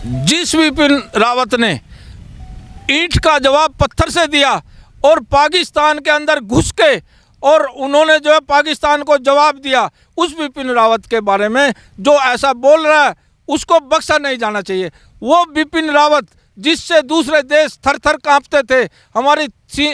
जिस बिपिन रावत ने ईंट का जवाब पत्थर से दिया और पाकिस्तान के अंदर घुस के और उन्होंने जो है पाकिस्तान को जवाब दिया, उस बिपिन रावत के बारे में जो ऐसा बोल रहा है उसको बख्शा नहीं जाना चाहिए। वो बिपिन रावत जिससे दूसरे देश थर थर कांपते थे, हमारी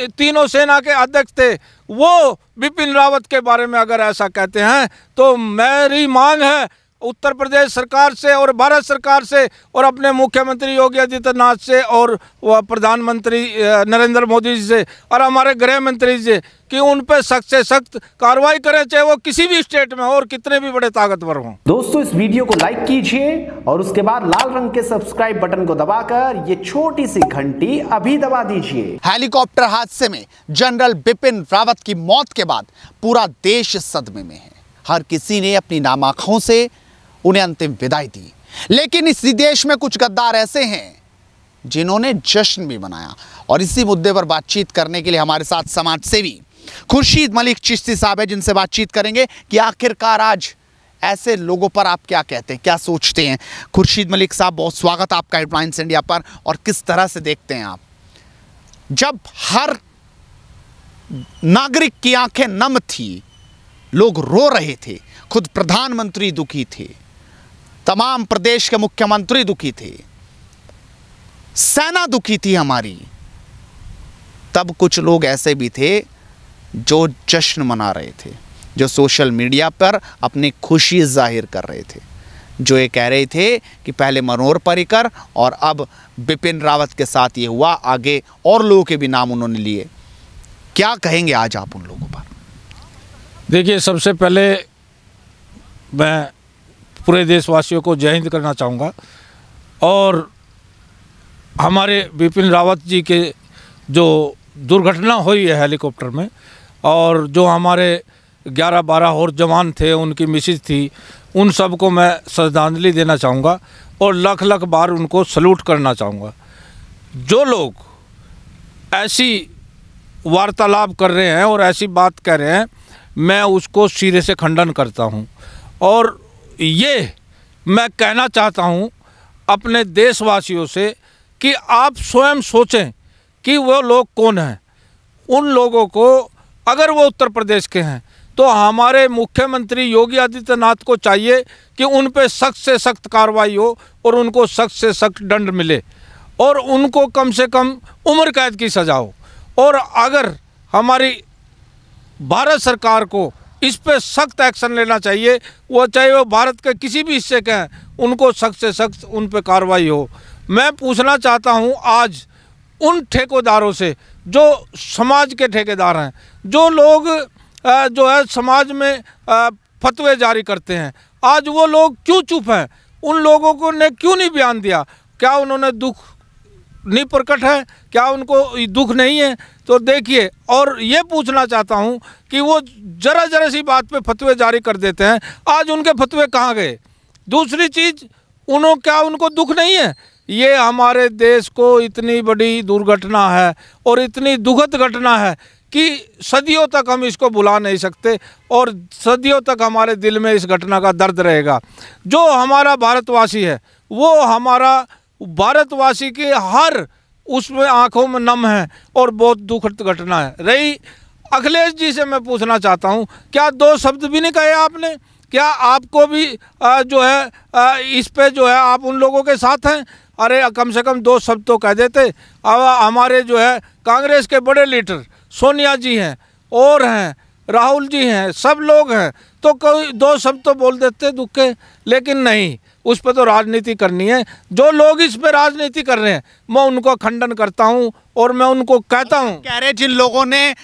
तीनों सेना के अध्यक्ष थे, वो बिपिन रावत के बारे में अगर ऐसा कहते हैं तो मेरी मांग है उत्तर प्रदेश सरकार से और भारत सरकार से और अपने मुख्यमंत्री योगी आदित्यनाथ से और प्रधानमंत्री नरेंद्र मोदी जी से और हमारे गृह मंत्री जी से कि उन पे सख्त से सख्त कार्रवाई करें, चाहे वो किसी भी स्टेट में हो और कितने भी बड़े ताकतवर हों। दोस्तों, इस वीडियो को लाइक कीजिए और उसके बाद लाल रंग के सब्सक्राइब बटन को दबाकर ये छोटी सी घंटी अभी दबा दीजिए। हेलीकॉप्टर हादसे में जनरल बिपिन रावत की मौत के बाद पूरा देश सदमे में है। हर किसी ने अपनी नाम आंखों से उन्हें अंतिम विदाई दी, लेकिन इसी देश में कुछ गद्दार ऐसे हैं जिन्होंने जश्न भी मनाया। और इसी मुद्दे पर बातचीत करने के लिए हमारे साथ समाज सेवी खुर्शीद मलिक चिश्ती साहब है, जिनसे बातचीत करेंगे कि आखिरकार आज ऐसे लोगों पर आप क्या कहते हैं, क्या सोचते हैं। खुर्शीद मलिक साहब, बहुत स्वागत आपका हेडलाइंस इंडिया पर। और किस तरह से देखते हैं आप, जब हर नागरिक की आंखें नम थी, लोग रो रहे थे, खुद प्रधानमंत्री दुखी थे, तमाम प्रदेश के मुख्यमंत्री दुखी थे, सेना दुखी थी हमारी, तब कुछ लोग ऐसे भी थे जो जश्न मना रहे थे, जो सोशल मीडिया पर अपनी खुशी जाहिर कर रहे थे, जो ये कह रहे थे कि पहले मनोहर पर्रिकर और अब बिपिन रावत के साथ ये हुआ, आगे और लोगों के भी नाम उन्होंने लिए। क्या कहेंगे आज आप उन लोगों पर? देखिए, सबसे पहले मैं पूरे देशवासियों को जय हिंद करना चाहूँगा और हमारे बिपिन रावत जी के जो दुर्घटना हुई है हेलीकॉप्टर में, और जो हमारे 11-12 और जवान थे, उनकी मिसेज थी, उन सब को मैं श्रद्धांजलि देना चाहूँगा और लाख लाख बार उनको सल्यूट करना चाहूँगा। जो लोग ऐसी वार्तालाप कर रहे हैं और ऐसी बात कह रहे हैं, मैं उसको सिरे से खंडन करता हूँ। और ये मैं कहना चाहता हूँ अपने देशवासियों से कि आप स्वयं सोचें कि वो लोग कौन हैं। उन लोगों को, अगर वो उत्तर प्रदेश के हैं, तो हमारे मुख्यमंत्री योगी आदित्यनाथ को चाहिए कि उन पे सख्त से सख्त कार्रवाई हो और उनको सख्त से सख्त दंड मिले और उनको कम से कम उम्र कैद की सज़ा हो। और अगर हमारी भारत सरकार को इस पे सख्त एक्शन लेना चाहिए, वो चाहे वो भारत के किसी भी हिस्से के हैं, उनको सख्त से सख्त उन पे कार्रवाई हो। मैं पूछना चाहता हूँ आज उन ठेकेदारों से जो समाज के ठेकेदार हैं, जो लोग जो है समाज में फतवे जारी करते हैं, आज वो लोग क्यों चुप हैं? उन लोगों को ने क्यों नहीं बयान दिया? क्या उन्होंने दुख नहीं प्रकट है? क्या उनको दुख नहीं है? तो देखिए, और ये पूछना चाहता हूँ कि वो जरा सी बात पे फतवे जारी कर देते हैं, आज उनके फतवे कहाँ गए? दूसरी चीज़, क्या उनको दुख नहीं है? ये हमारे देश को इतनी बड़ी दुर्घटना है और इतनी दुखद घटना है कि सदियों तक हम इसको भुला नहीं सकते और सदियों तक हमारे दिल में इस घटना का दर्द रहेगा। जो हमारा भारतवासी है, वो हमारा भारतवासी के हर उसमें आंखों में नम है और बहुत दुखद घटना है। रही अखिलेश जी से मैं पूछना चाहता हूँ, क्या 2 शब्द भी नहीं कहे आपने? क्या आपको भी जो है इस पे जो है आप उन लोगों के साथ हैं? अरे कम से कम 2 शब्द तो कह देते। अब हमारे जो है कांग्रेस के बड़े लीडर सोनिया जी हैं और हैं राहुल जी हैं, सब लोग हैं, तो कोई 2 शब्द तो बोल देते दुख के, लेकिन नहीं, उस पर तो राजनीति करनी है। जो लोग इस पर राजनीति कर रहे हैं, मैं उनको खंडन करता हूं और मैं उनको कहता हूं। कह रहे जिन लोगों ने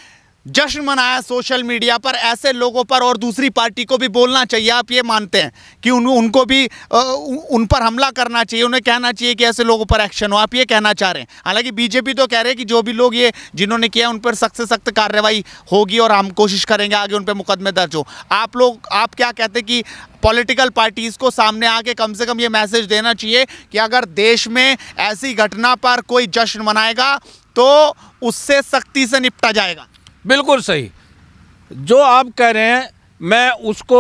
जश्न मनाया सोशल मीडिया पर, ऐसे लोगों पर और दूसरी पार्टी को भी बोलना चाहिए। आप ये मानते हैं कि उनको भी उन पर हमला करना चाहिए, उन्हें कहना चाहिए कि ऐसे लोगों पर एक्शन हो? आप ये कहना चाह रहे हैं। हालांकि बीजेपी तो कह रहे हैं कि जो भी लोग ये जिन्होंने किया उन पर सख्त से सख्त कार्रवाई होगी और हम कोशिश करेंगे आगे उन पर मुकदमे दर्ज हो। आप क्या कहते हैं कि पॉलिटिकल पार्टीज़ को सामने आके कम से कम ये मैसेज देना चाहिए कि अगर देश में ऐसी घटना पर कोई जश्न मनाएगा तो उससे सख्ती से निपटा जाएगा? बिल्कुल सही जो आप कह रहे हैं, मैं उसको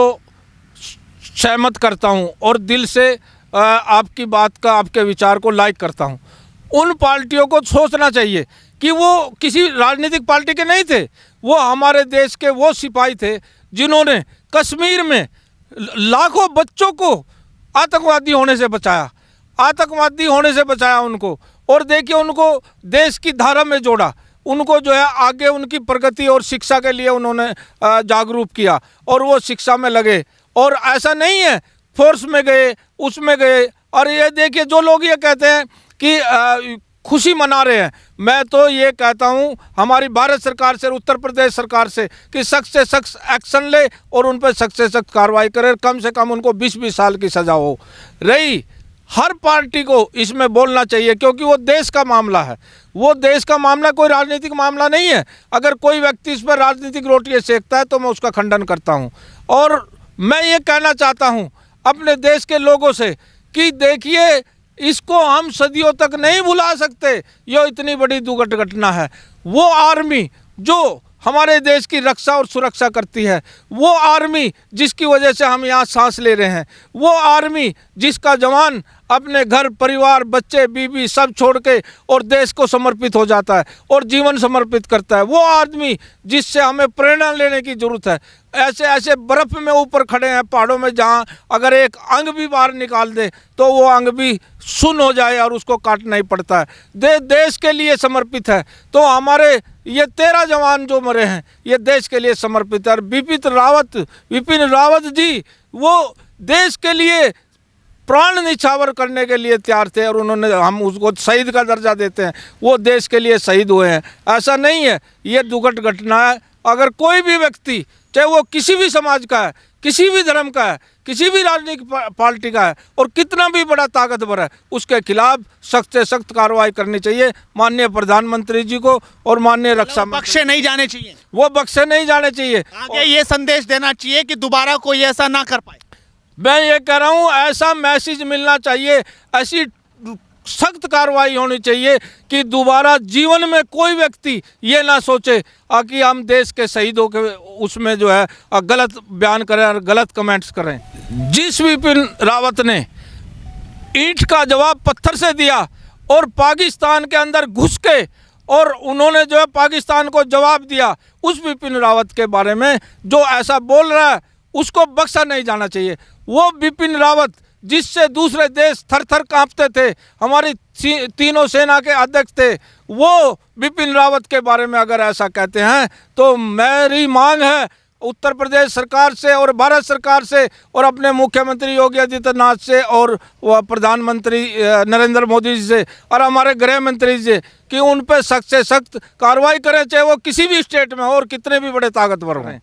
सहमत करता हूं और दिल से आपकी बात का, आपके विचार को लाइक करता हूँ। उन पार्टियों को सोचना चाहिए कि वो किसी राजनीतिक पार्टी के नहीं थे, वो हमारे देश के वो सिपाही थे जिन्होंने कश्मीर में लाखों बच्चों को आतंकवादी होने से बचाया, आतंकवादी होने से बचाया उनको। और देखिए उनको देश की धारा में जोड़ा, उनको जो है आगे उनकी प्रगति और शिक्षा के लिए उन्होंने जागरूक किया और वो शिक्षा में लगे। और ऐसा नहीं है फोर्स में गए, उसमें गए। और ये देखिए जो लोग ये कहते हैं कि खुशी मना रहे हैं, मैं तो ये कहता हूँ हमारी भारत सरकार से, उत्तर प्रदेश सरकार से कि सख्त से सख्त एक्शन ले और उन पर सख्त से सख्त कार्रवाई करे, कम से कम उनको 20-20 साल की सज़ा हो। रही हर पार्टी को इसमें बोलना चाहिए क्योंकि वो देश का मामला है, वो देश का मामला, कोई राजनीतिक मामला नहीं है। अगर कोई व्यक्ति इस पर राजनीतिक रोटियाँ सेकता है तो मैं उसका खंडन करता हूँ। और मैं ये कहना चाहता हूँ अपने देश के लोगों से कि देखिए इसको हम सदियों तक नहीं भुला सकते, ये इतनी बड़ी दुर्घटना है। वो आर्मी जो हमारे देश की रक्षा और सुरक्षा करती है, वो आर्मी जिसकी वजह से हम यहाँ सांस ले रहे हैं, वो आर्मी जिसका जवान अपने घर परिवार बच्चे बीवी सब छोड़ के और देश को समर्पित हो जाता है और जीवन समर्पित करता है, वो आदमी जिससे हमें प्रेरणा लेने की ज़रूरत है। ऐसे ऐसे बर्फ़ में ऊपर खड़े हैं पहाड़ों में, जहाँ अगर एक अंग भी बाहर निकाल दे तो वो अंग भी सुन्न हो जाए और उसको काटना ही पड़ता है। देश के लिए समर्पित है। तो हमारे ये 13 जवान जो मरे हैं ये देश के लिए समर्पित है। और विपिन रावत जी वो देश के लिए प्राण निछावर करने के लिए तैयार थे और उन्होंने, हम उसको शहीद का दर्जा देते हैं, वो देश के लिए शहीद हुए हैं। ऐसा नहीं है, ये दुखद घटना है। अगर कोई भी व्यक्ति, चाहे वो किसी भी समाज का है, किसी भी धर्म का है, किसी भी राजनीतिक पार्टी का है और कितना भी बड़ा ताकतवर है, उसके खिलाफ सख्त से सख्त कार्रवाई करनी चाहिए। माननीय प्रधानमंत्री जी को और माननीय रक्षा बख्शे नहीं जाने चाहिए, वो बख्शे नहीं जाने चाहिए। आगे ये संदेश देना चाहिए कि दोबारा कोई ऐसा ना कर पाए। मैं ये कह रहा हूँ ऐसा मैसेज मिलना चाहिए, ऐसी सख्त कार्रवाई होनी चाहिए कि दोबारा जीवन में कोई व्यक्ति ये ना सोचे कि हम देश के शहीदों के उसमें जो है गलत बयान करें और गलत कमेंट्स करें। जिस विपिन रावत ने ईंट का जवाब पत्थर से दिया और पाकिस्तान के अंदर घुस के और उन्होंने जो है पाकिस्तान को जवाब दिया, उस विपिन रावत के बारे में जो ऐसा बोल रहा है उसको बख्शा नहीं जाना चाहिए। वो विपिन रावत जिससे दूसरे देश थर थर कांपते थे, हमारी तीनों सेना के अध्यक्ष थे, वो विपिन रावत के बारे में अगर ऐसा कहते हैं तो मेरी मांग है उत्तर प्रदेश सरकार से और भारत सरकार से और अपने मुख्यमंत्री योगी आदित्यनाथ से और प्रधानमंत्री नरेंद्र मोदी जी से और हमारे गृह मंत्री जी से कि उन पर सख्त से सख्त कार्रवाई करें, चाहे वो किसी भी स्टेट में और कितने भी बड़े ताकतवर हों।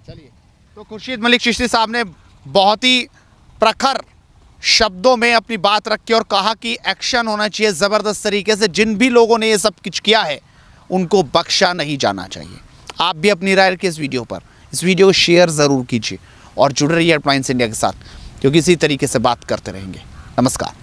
चलिए, तो खुर्शीद मलिक चिश्ती साहब ने बहुत ही प्रखर शब्दों में अपनी बात रखी और कहा कि एक्शन होना चाहिए ज़बरदस्त तरीके से। जिन भी लोगों ने ये सब कुछ किया है उनको बख्शा नहीं जाना चाहिए। आप भी अपनी राय रखिए इस वीडियो पर, इस वीडियो को शेयर ज़रूर कीजिए और जुड़े रहिए हेडलाइंस इंडिया के साथ, क्योंकि इसी तरीके से बात करते रहेंगे। नमस्कार।